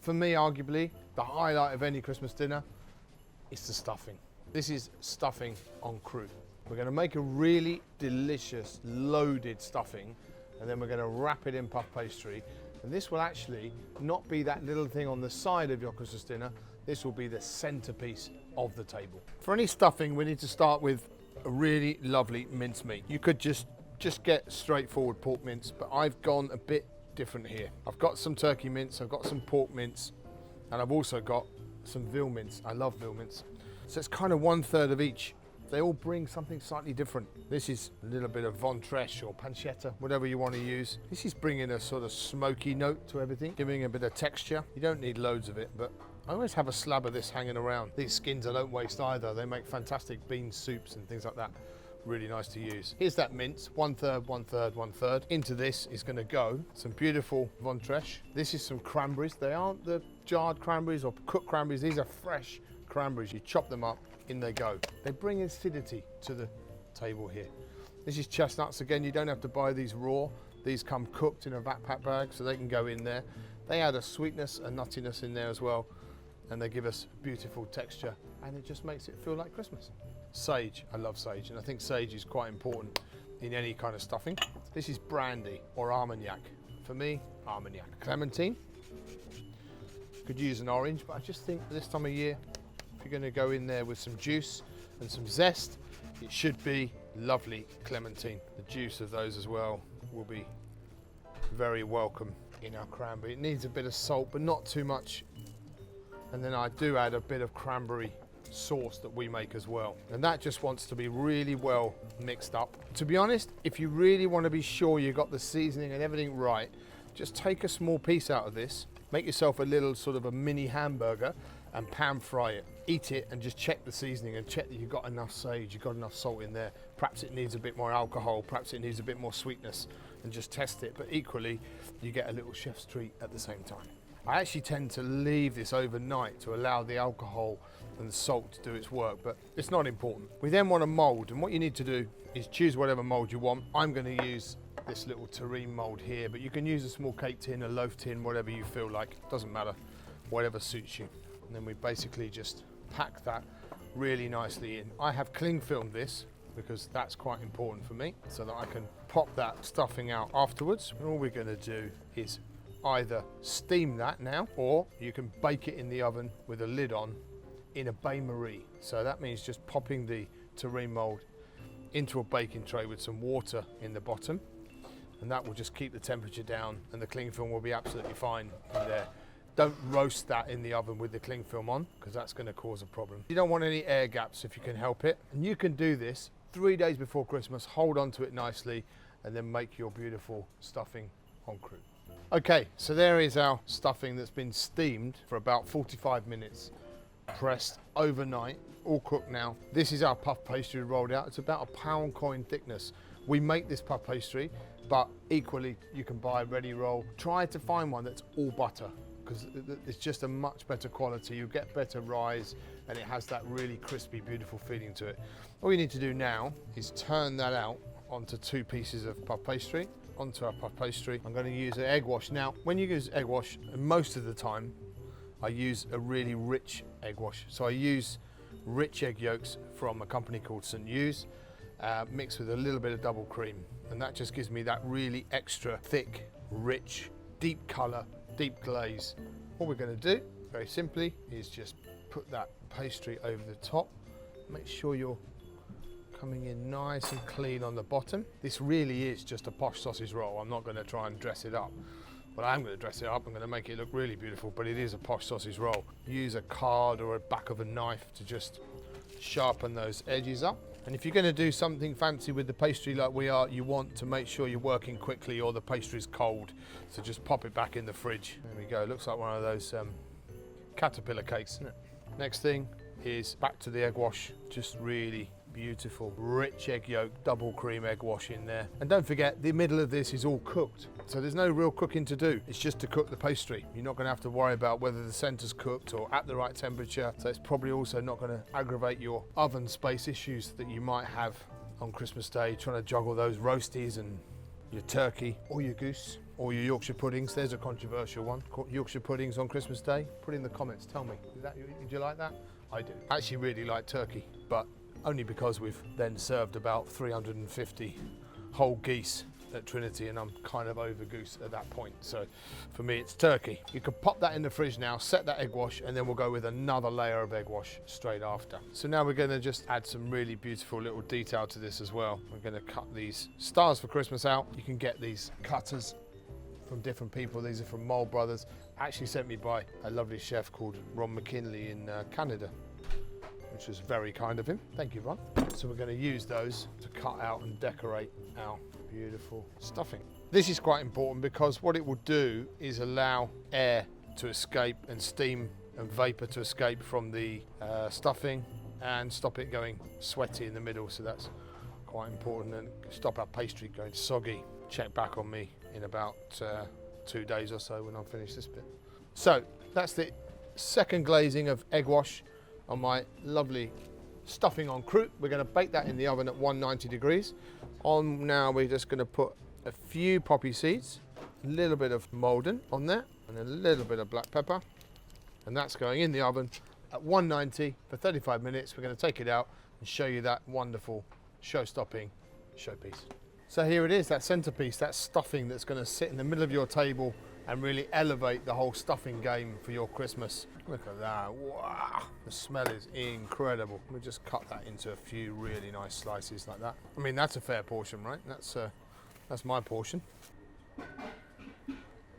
for me, arguably, the highlight of any Christmas dinner is the stuffing. This is stuffing on croute. We're going to make a really delicious, loaded stuffing, and then we're going to wrap it in puff pastry. And this will actually not be that little thing on the side of your Christmas dinner. This will be the centerpiece of the table. For any stuffing, we need to start with a really lovely mince meat. You could just get straightforward pork mince, but I've gone a bit different here. I've got some turkey mince, I've got some pork mince, and I've also got some veal mince. I love veal mince. So it's kind of 1/3 of each. They all bring something slightly different. This is a little bit of ventrèche or pancetta, whatever you want to use. This is bringing a sort of smoky note to everything, giving a bit of texture. You don't need loads of it, but I always have a slab of this hanging around. These skins I don't waste either. They make fantastic bean soups and things like that. Really nice to use. Here's that mince, 1/3, 1/3, 1/3. Into this is going to go some beautiful ventrèche. This is some cranberries. They aren't the jarred cranberries or cooked cranberries. These are fresh cranberries. You chop them up, in they go. They bring acidity to the table here. This is chestnuts. Again, you don't have to buy these raw. These come cooked in a backpack bag, so they can go in there. They add a sweetness and nuttiness in there as well, and they give us beautiful texture, and it just makes it feel like Christmas. Sage, I love sage, and I think sage is quite important in any kind of stuffing. This is brandy or Armagnac. For me, Armagnac. Clementine. Could use an orange, but I just think this time of year, if you're going to go in there with some juice and some zest, it should be lovely clementine. The juice of those as well will be very welcome in our cranberry. It needs a bit of salt, but not too much. And then I do add a bit of cranberry sauce that we make as well. And that just wants to be really well mixed up. To be honest, if you really want to be sure you got the seasoning and everything right, just take a small piece out of this, make yourself a little sort of a mini hamburger and pan fry it. Eat it and just check the seasoning and check that you've got enough sage, you've got enough salt in there. Perhaps it needs a bit more alcohol, perhaps it needs a bit more sweetness, and just test it. But equally, you get a little chef's treat at the same time. I actually tend to leave this overnight to allow the alcohol and the salt to do its work, but it's not important. We then want a mould, and what you need to do is choose whatever mould you want. I'm going to use this little terrine mould here, but you can use a small cake tin, a loaf tin, whatever you feel like. Doesn't matter, whatever suits you. And then we basically just pack that really nicely in. I have cling filmed this because that's quite important for me, so that I can pop that stuffing out afterwards. And all we're going to do is either steam that now, or you can bake it in the oven with a lid on in a bain-marie. So that means just popping the terrine mould into a baking tray with some water in the bottom, and that will just keep the temperature down, and the cling film will be absolutely fine in there. Don't roast that in the oven with the cling film on, because that's going to cause a problem. You don't want any air gaps if you can help it. And you can do this 3 days before Christmas, hold on to it nicely, and then make your beautiful stuffing on croute. Okay, so there is our stuffing that's been steamed for about 45 minutes, pressed overnight, all cooked now. This is our puff pastry rolled out. It's about a pound coin thickness. We make this puff pastry, but equally you can buy a ready roll. Try to find one that's all butter, because it's just a much better quality. You get better rise, and it has that really crispy, beautiful feeling to it. All you need to do now is turn that out onto 2 pieces of puff pastry, onto our puff pastry. I'm going to use an egg wash. Now, when you use egg wash, most of the time, I use a really rich egg wash. So I use rich egg yolks from a company called St. Hugh's, mixed with a little bit of double cream. And that just gives me that really extra thick, rich, deep colour, deep glaze. All we're going to do, very simply, is just put that pastry over the top. Make sure you're coming in nice and clean on the bottom. This really is just a posh sausage roll. I'm not going to try and dress it up. Well, I'm going to dress it up. I'm going to make it look really beautiful, but it is a posh sausage roll. Use a card or a back of a knife to just sharpen those edges up. And if you're going to do something fancy with the pastry like we are, you want to make sure you're working quickly or the pastry's cold. So just pop it back in the fridge. There we go. Looks like one of those caterpillar cakes, isn't it? Next thing is back to the egg wash. Just really beautiful, rich egg yolk, double cream egg wash in there. And don't forget, the middle of this is all cooked. So there's no real cooking to do. It's just to cook the pastry. You're not going to have to worry about whether the centre's cooked or at the right temperature. So it's probably also not going to aggravate your oven space issues that you might have on Christmas Day, trying to juggle those roasties and your turkey or your goose. Or your Yorkshire puddings. There's a controversial one. Yorkshire puddings on Christmas Day. Put in the comments, tell me, do you like that? I do. I actually really like turkey, but only because we've then served about 350 whole geese at Trinity, and I'm kind of over goose at that point. So for me, it's turkey. You can pop that in the fridge now, set that egg wash, and then we'll go with another layer of egg wash straight after. So now we're going to just add some really beautiful little detail to this as well. We're going to cut these stars for Christmas out. You can get these cutters from different people. These are from Mould Brothers, actually sent me by a lovely chef called Ron McKinley in Canada, which was very kind of him. Thank you, Ron. So we're going to use those to cut out and decorate our beautiful stuffing. This is quite important because what it will do is allow air to escape and steam and vapor to escape from the stuffing and stop it going sweaty in the middle. So that's quite important, and stop our pastry going soggy. Check back on me in about 2 days or so when I've finished this bit. So that's the second glazing of egg wash on my lovely stuffing on croute. We're going to bake that in the oven at 190 degrees. On now we're just going to put a few poppy seeds, a little bit of Maldon on there, and a little bit of black pepper, and that's going in the oven at 190 for 35 minutes. We're going to take it out and show you that wonderful show-stopping showpiece. So here it is, that centrepiece, that stuffing that's going to sit in the middle of your table and really elevate the whole stuffing game for your Christmas. Look at that, wow, the smell is incredible. We'll just cut that into a few really nice slices like that. I mean, that's a fair portion, right? That's my portion.